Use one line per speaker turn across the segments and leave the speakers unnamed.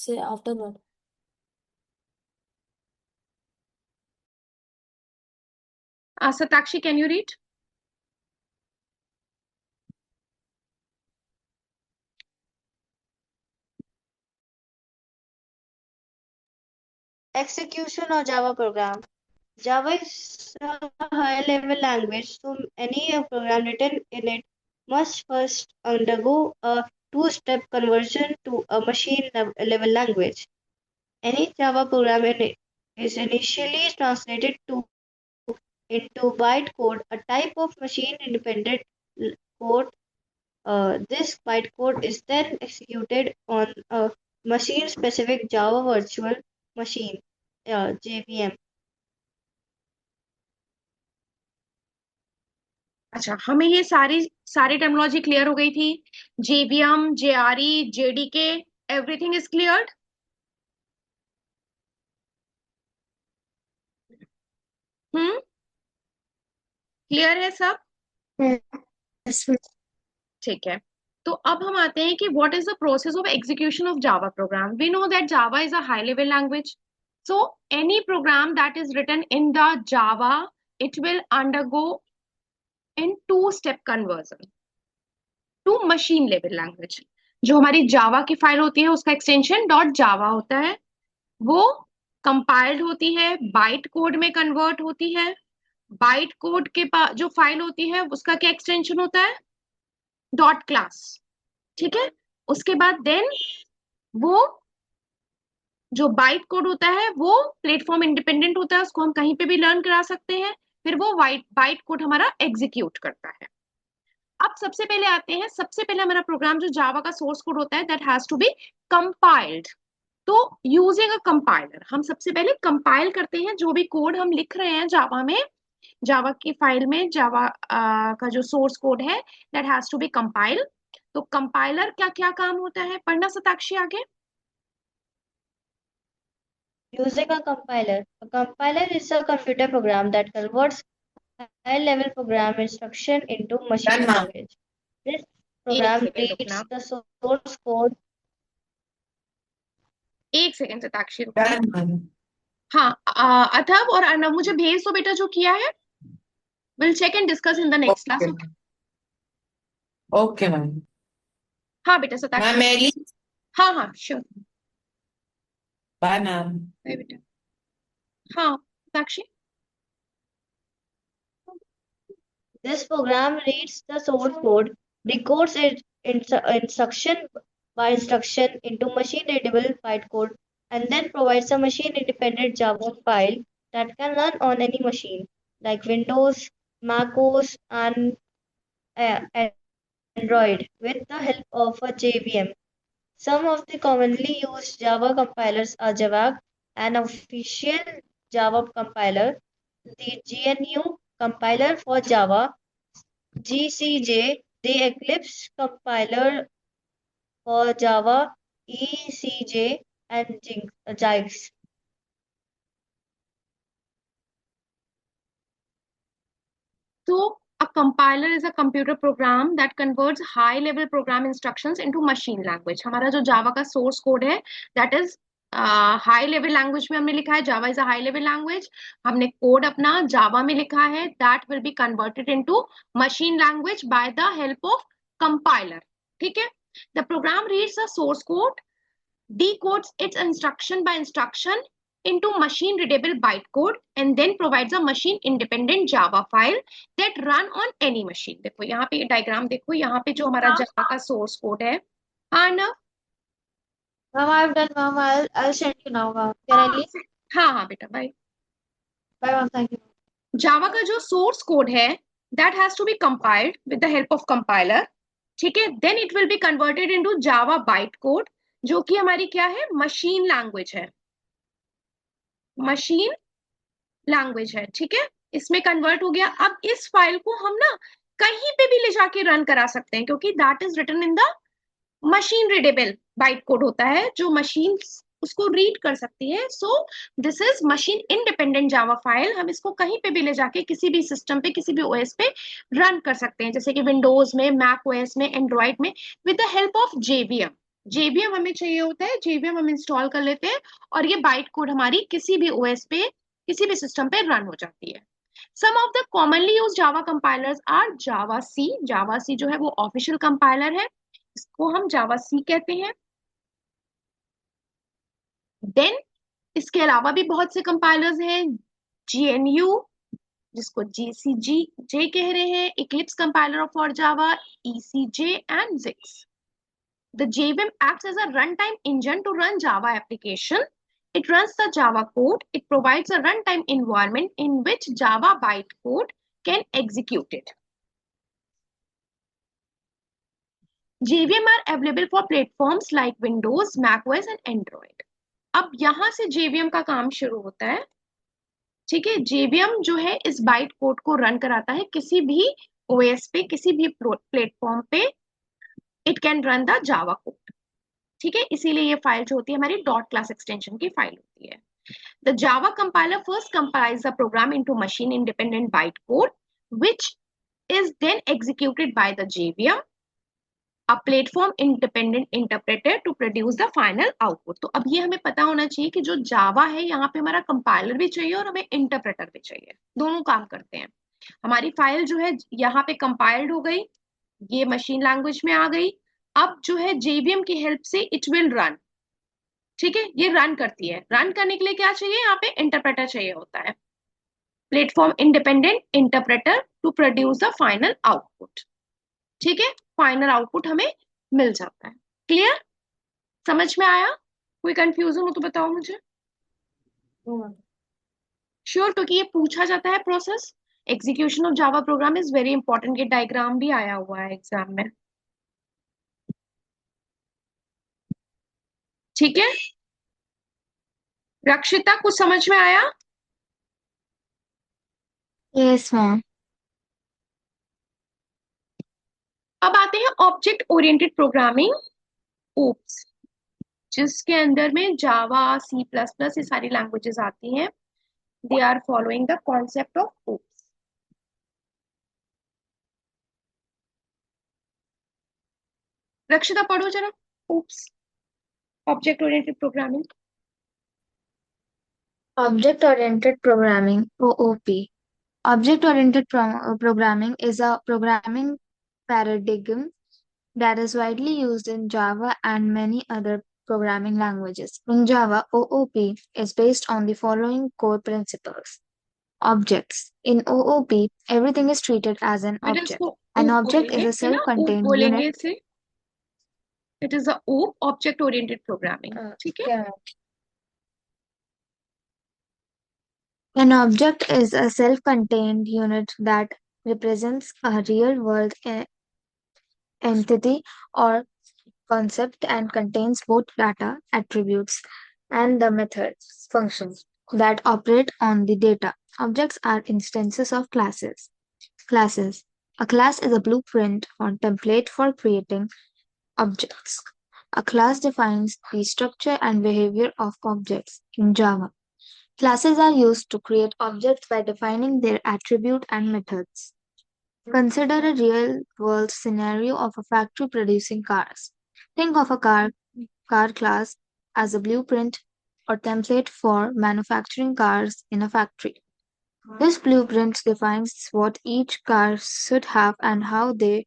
Say afternoon.
Satakshi, can you read?
Execution of Java program. Java is a high-level language, so any program written in it must first undergo a two-step conversion to a machine-level language. Any Java program is initially translated into bytecode, a type of machine-independent code. This bytecode is then executed on a machine-specific Java virtual machine, JVM.
अच्छा, हमें ये सारी technology clear हो गई थी। JVM, JRE, JDK, everything is cleared. Clear है सब? ठीक है। तो अब हम आते हैं कि what is the process of execution of Java program. We know that Java is a high level language, so any program that is written in the Java, it will undergo in two step conversion to machine level language. जो हमारी जावा की file होती है उसका extension dot जावा होता है, वो compiled होती है, बाइट कोड में कन्वर्ट होती है। बाइट कोड के पास जो फाइल होती है उसका क्या एक्सटेंशन होता है? Dot class. ठीक है। उसके बाद देन वो जो बाइट कोड होता है वो प्लेटफॉर्म इंडिपेंडेंट होता है, उसको हम कहीं पे भी लर्न करा सकते हैं। फिर वो बाइट कोड हमारा एग्जीक्यूट करता है। अब सबसे पहले आते हैं, सबसे पहले हमारा प्रोग्राम जो जावा का सोर्स कोड होता है that has to be compiled. तो यूजिंग अ कंपाइलर हम सबसे पहले कंपाइल करते हैं जो भी कोड हम लिख रहे हैं जावा में, जावा की फाइल में, जावा का जो सोर्स कोड है that has to be compile. तो कंपाइलर क्या क्या काम होता है, पढ़ना सताक्षी आगे।
Using a compiler. A compiler is a computer program that converts high-level program instruction into machine language. This
एक
program
सेकेंड रुकना,
reads the source code.
एक सेकेंड सताक्षी रुकना। हाँ, अथर्व और अर्णव मुझे भेज दो बेटा जो किया है। Will check and discuss in the next class.
Okay ma'am.
हाँ बेटा सताक्षी।
मैम मेरी।
हाँ हाँ श्योर।
Bye ma'am.
बाय बेटा। हाँ Satakshi.
This program reads the source code, decodes it instruction by instruction into machine-readable bytecode, and then provides a machine-independent Java file that can run on any machine, like Windows, MacOS, and Android, with the help of a JVM. Some of the commonly used Java compilers are Javak, an official Java compiler, the GNU compiler for Java, GCJ, the Eclipse compiler for Java, ECJ, and JIX.
So a compiler is a computer program that converts high level program instructions into machine language. हमारा जो Java का source code है that is high level language में हमने लिखा है, Java is a high level language. हमने code अपना जावा में लिखा है, that will be converted into machine language by the help of compiler. ठीक है। The program reads the source code, decodes its instruction by instruction into machine readable bytecode and then provides a machine independent java file that run on any machine। देखो यहाँ पे diagram देखो, यहाँ पे जो हमारा जावा का सोर्स कोड है। हाँ ना
Ma'am, I've done, ma'am. I'll send you now, ma'am. Can I leave?
हाँ हाँ बेटा bye.
Bye, ma'am. Thank you.
Java का जो सोर्स कोड है that has to be compiled with the help of compiler. ठीक है। Then it will be converted into Java byte code, जो कि हमारी क्या है, मशीन लैंग्वेज है, मशीन लैंग्वेज है। ठीक है। इसमें कन्वर्ट हो गया। अब इस फाइल को हम ना कहीं पे भी ले जाके रन करा सकते हैं, क्योंकि that is written in the machine readable byte code होता है, जो मशीन उसको रीड कर सकती है। So this is machine independent Java file. हम इसको कहीं पे भी ले जाके किसी भी सिस्टम पे, किसी भी ओएस पे रन कर सकते हैं, जैसे कि विंडोज में, मैक ओएस में, एंड्रॉइड में, with the help of JVM. JVM हमें चाहिए होता है, जेवीएम हम इंस्टॉल कर लेते हैं और ये बाइट कोड हमारी किसी भी ओएस पे, किसी भी सिस्टम पे रन हो जाती है। Some of the commonly use Java compilers are Java C. Java C जो है वो ऑफिशियल कंपाइलर है, इसको हम जावा सी कहते हैं। देन इसके अलावा भी बहुत से कंपाइलर्स हैं, जीएनयू जिसको जीसीजी जे कह रहे हैं, Eclipse compiler for Java, ECJ and Jikes. The JVM acts as a runtime engine to run Java application. It runs the Java code. It provides a runtime environment in which Java bytecode can execute it. JVM are available for platforms like Windows, macOS and Android. अब यहां से JVM का काम शुरू होता है। ठीक है, JVM जो है इस बाइट कोड को रन कराता है किसी भी OS पे, किसी भी प्लेटफॉर्म पे। It can run the Java code. ठीक है, इसीलिए ये फाइल जो होती है हमारी डॉट क्लास एक्सटेंशन की फाइल होती है। The Java compiler first compiles the program into machine independent byte code which is then executed by the JVM, a platform independent interpreter to produce the final output. तो अब ये हमें पता होना चाहिए कि जो जावा है यहाँ पे हमारा कंपाइलर भी चाहिए और हमें इंटरप्रेटर भी चाहिए, दोनों काम करते हैं। हमारी फाइल जो है यहाँ पे कंपाइल्ड हो गई, ये मशीन लैंग्वेज में आ गई। अब जो है जेवीएम की हेल्प से इट विल रन। ठीक है, ये रन करती है। रन करने के लिए क्या चाहिए, यहाँ पे इंटरप्रेटर चाहिए होता है, platform independent interpreter to produce the final output. ठीक है, फाइनल आउटपुट हमें मिल जाता है। क्लियर, समझ में आया? कोई कंफ्यूजन हो तो बताओ मुझे। श्योर, क्योंकि ये पूछा जाता है process. Execution of Java programme is very important. ये डायग्राम भी आया हुआ है एग्जाम में। ठीक है, रक्षिता कुछ समझ में आया?
Yes, ma'am.
अब आते हैं ऑब्जेक्ट ओरिएंटेड प्रोग्रामिंग, ओप्स, जिसके अंदर में जावा, सी प्लस प्लस ये सारी लैंग्वेजेस आती हैं। They are following the concept of OOPs. Rakshita पढ़ो जरा, OOPs, object oriented programming.
Object-oriented programming, OOP. Object-oriented programming is a programming paradigm that is widely used in Java and many other programming languages. In Java, OOP is based on the following core principles. Objects. In OOP, everything is treated as an
बेटा
object.
इसको
An
op
object
बोलेंगे,
is a
है ना, ओप
self-contained
बोलेंगे
unit.
इसे। It is a op, object oriented programming. ठीक है,
Yeah. An object is a self-contained unit that represents a real-world entity or concept and contains both data, attributes, and the methods, functions that operate on the data. Objects are instances of classes. Classes. A class is a blueprint or template for creating objects. A class defines the structure and behavior of objects in Java. Classes are used to create objects by defining their attribute and methods. Consider a real-world scenario of a factory producing cars. Think of a car class as a blueprint or template for manufacturing cars in a factory. This blueprint defines what each car should have and how they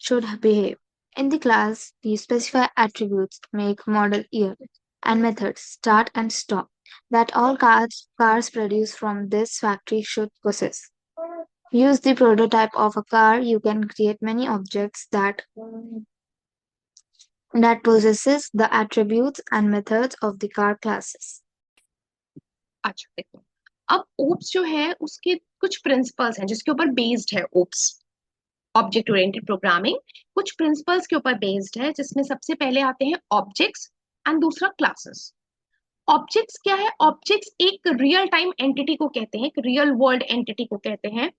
should behave. In the class, you specify attributes, make, model, year, and methods, start and stop, that all cars produced from this factory should possess. Use the prototype of a car, you can create many objects that possesses the attributes and methods of the car classes.
अच्छा देखो, अब oops जो है उसके कुछ principles हैं जिसके ऊपर बेस्ड है ओप्स, ऑब्जेक्ट ओरिएंटेड प्रोग्रामिंग। कुछ प्रिंसिपल्स के ऊपर बेस्ड है, जिसमें सबसे पहले आते हैं ऑब्जेक्ट्स एंड दूसरा क्लासेस। ऑब्जेक्ट्स क्या है? ऑब्जेक्ट्स एक रियल टाइम एंटिटी को कहते हैं, एक रियल वर्ल्ड एंटिटी को कहते हैं।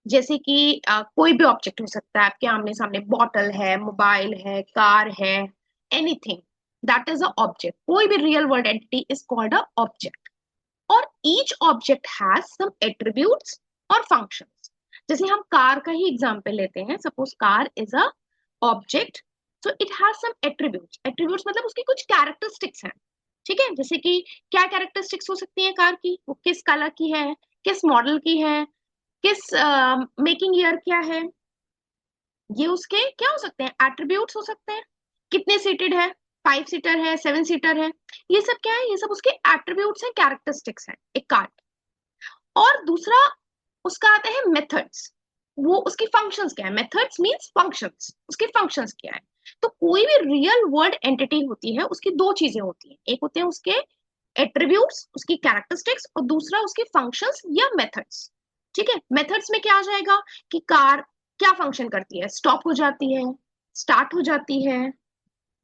जैसे कि कोई भी ऑब्जेक्ट हो सकता है आपके आमने सामने, बॉटल है, मोबाइल है, कार है, anything that is a object. कोई भी real world entity is called a object. और each object has some attributes और फंक्शंस। जैसे हम कार का ही एग्जांपल लेते हैं, suppose car is a object, so it has some attributes, attributes मतलब उसकी कुछ कैरेक्टरिस्टिक्स हैं, ठीक है। जैसे कि क्या कैरेक्टरिस्टिक्स हो सकती है कार की, वो किस कलर की है, किस मॉडल की है, किस मेकिंग ईयर क्या है, ये उसके क्या हो सकते हैं, एट्रीब्यूट्स हो सकते हैं। कितने सीटेड है, 5 सीटर है, 7 सीटर है, ये सब क्या है, ये सब उसके एट्रीब्यूट्स हैं, कैरेक्टरिस्टिक्स हैं एक कार। और दूसरा उसका आता है मेथड्स, वो उसकी फंक्शंस क्या है, मेथड्स मींस फंक्शंस, उसके फंक्शंस क्या है। तो कोई भी रियल वर्ल्ड एंटिटी होती है उसकी दो चीजें होती हैं, एक होते हैं उसके एट्रीब्यूट्स, उसकी कैरेक्टरिस्टिक्स, और दूसरा उसके फंक्शंस या मेथड्स, ठीक है। मेथड्स में क्या आ जाएगा कि कार क्या फंक्शन करती है, स्टॉप हो जाती है, स्टार्ट हो जाती है,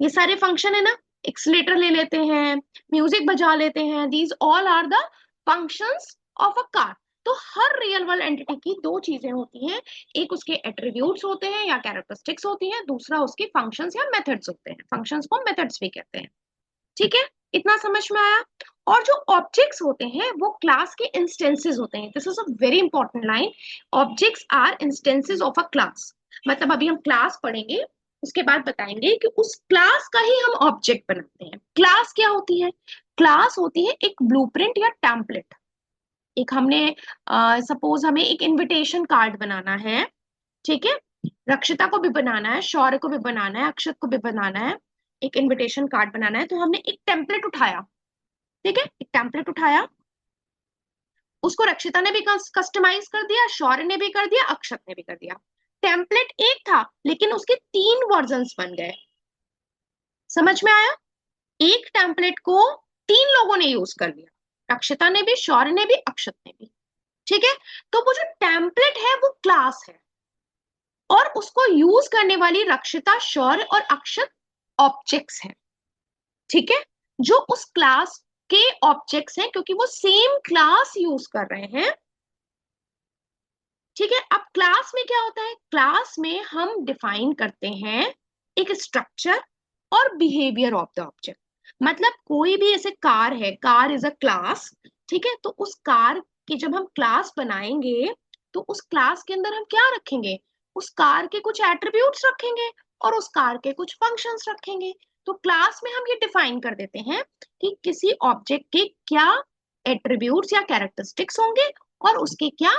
ये सारे फंक्शन है ना। एक्सीलेटर ले लेते हैं, म्यूजिक बजा लेते हैं, these all are the functions of a car. तो हर रियल वर्ल्ड एंटिटी की दो चीजें होती हैं, एक उसके एट्रीब्यूट्स होते हैं या कैरेक्टरिस्टिक्स होती हैं, दूसरा उसके फंक्शंस या मेथड्स होते हैं, फंक्शंस को मेथड्स भी कहते हैं, ठीक है। इतना समझ में आया। और जो ऑब्जेक्ट्स होते हैं वो क्लास के इंस्टेंसेस होते हैं, this is a very important line, objects are instances of a class. मतलब अभी हम क्लास पढ़ेंगे, उसके बाद बताएंगे कि उस क्लास का ही हम ऑब्जेक्ट बनाते हैं। क्लास क्या होती है, क्लास होती है एक ब्लूप्रिंट या टेम्पलेट। एक हमने सपोज हमें एक इनविटेशन कार्ड बनाना है, ठीक है, रक्षिता को भी बनाना है, शौर्य को भी बनाना है, अक्षत को भी बनाना है, एक इनविटेशन कार्ड बनाना है। तो हमने एक टेम्पलेट उठाया, ठीक है, एक टेम्पलेट उठाया, उसको रक्षिता ने भी कस्टमाइज कर दिया, शौर्य ने भी कर दिया, अक्षत ने भी कर दिया। टेम्पलेट एक था लेकिन उसके 3 वर्जन्स बन गए, समझ में आया। एक टेम्पलेट को 3 लोगों ने यूज कर लिया, रक्षिता ने भी, शौर्य ने भी, अक्षत ने भी, ठीक है। तो वो जो टेम्पलेट है वो क्लास है, और उसको यूज करने वाली रक्षिता, शौर्य और अक्षत ऑब्जेक्ट्स हैं, ठीक है, जो उस क्लास के ऑब्जेक्ट्स हैं क्योंकि वो सेम क्लास यूज कर रहे हैं, ठीक है। अब क्लास में क्या होता है, क्लास में हम डिफाइन करते हैं एक स्ट्रक्चर और बिहेवियर ऑफ द ऑब्जेक्ट। मतलब कोई भी ऐसे कार है, कार इज अ क्लास, ठीक है। तो उस कार की जब हम क्लास बनाएंगे तो उस क्लास के अंदर हम क्या रखेंगे, उस कार के कुछ एट्रीब्यूट्स रखेंगे और उस कार के कुछ फंक्शंस रखेंगे। तो क्लास में हम ये डिफाइन कर देते हैं कि किसी ऑब्जेक्ट के क्या एट्रीब्यूट्स या कैरेक्टरिस्टिक्स होंगे और उसके क्या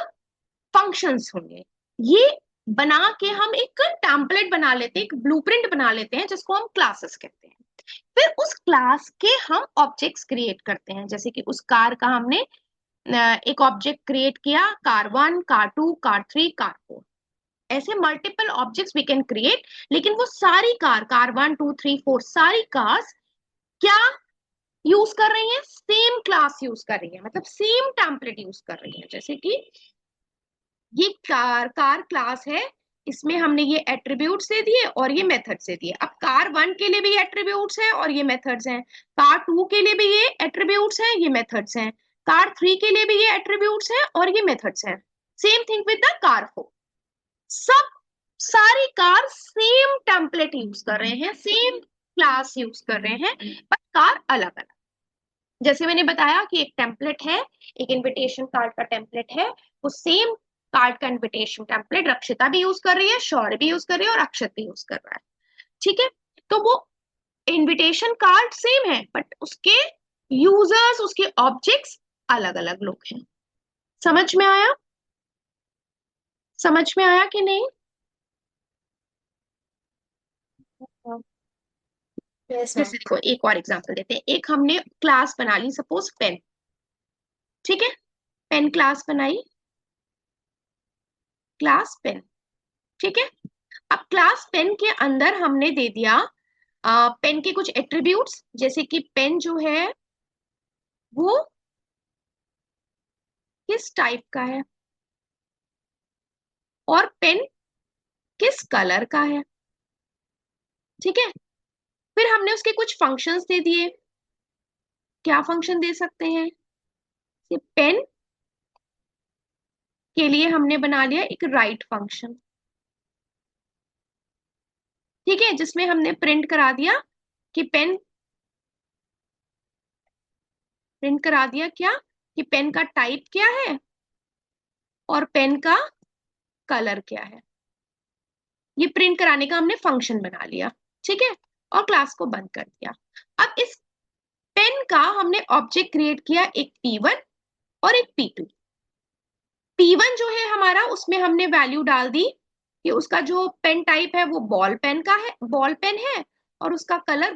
फंक्शंस होंगे। ये बना के हम एक टेम्पलेट बना लेते हैं, एक ब्लूप्रिंट बना लेते हैं जिसको हम क्लासेस कहते हैं। फिर उस क्लास के हम ऑब्जेक्ट्स क्रिएट करते हैं, जैसे कि उस कार का हमने एक ऑब्जेक्ट क्रिएट किया, कार 1, कार 2, कार 3, कार 4, ऐसे multiple objects we can create. लेकिन वो सारी कार 1, 2, 3, 4 सारी कार्स क्या यूज कर रही हैं, सेम क्लास यूज कर रही है, मतलब सेम टेम्पलेट यूज कर रही है। जैसे कि ये कार क्लास है, इसमें हमने ये एट्रीब्यूट्स दे दिए और ये मेथड्स दे दिए। अब कार 1 के लिए भी एट्रीब्यूट्स हैं और ये मेथड्स हैं, कार 2 के लिए भी ये एट्रीब्यूट्स हैं, ये मेथड्स हैं, कार 3 के लिए भी ये एट्रीब्यूट्स हैं और ये मेथड्स हैं। Same thing with the car 4, सब सारी कार सेम टेम्पलेट यूज कर रहे हैं, सेम क्लास यूज कर रहे हैं, पर कार अलग अलग। जैसे मैंने बताया कि एक टेम्पलेट है, एक इनविटेशन कार्ड का टेम्पलेट है, वो सेम कार्ड का इनविटेशन टेम्पलेट रक्षिता भी यूज कर रही है, शौर्य भी यूज कर रही है और अक्षत भी यूज कर रहा है, ठीक है। तो वो इनविटेशन कार्ड सेम है बट उसके यूजर्स, उसके ऑब्जेक्ट्स अलग अलग लोग हैं। समझ में आया, समझ में आया कि नहीं।
Yes ma'am.
जैसे देखो एक और एग्जांपल देते हैं, एक हमने क्लास बना ली, सपोज पेन, ठीक है, पेन क्लास बनाई, क्लास पेन, ठीक है। अब क्लास पेन के अंदर हमने दे दिया पेन के कुछ एट्रीब्यूट्स, जैसे कि पेन जो है वो किस टाइप का है और पेन किस कलर का है, ठीक है। फिर हमने उसके कुछ फंक्शंस दे दिए, क्या फंक्शन दे सकते हैं, पेन के लिए हमने बना लिया एक राइट फंक्शन, ठीक है, जिसमें हमने प्रिंट करा दिया कि पेन, प्रिंट करा दिया क्या कि पेन का टाइप क्या है और पेन का कलर क्या है। ये प्रिंट कराने का हमने फंक्शन बना लिया, ठीक है, और क्लास को बंद कर दिया। अब इस पेन का हमने ऑब्जेक्ट क्रिएट किया, एक P1 और एक P2। P1 जो है हमारा, उसमें हमने वैल्यू डाल दी कि उसका जो पेन टाइप है वो बॉल पेन का है, बॉल पेन है, और उसका कलर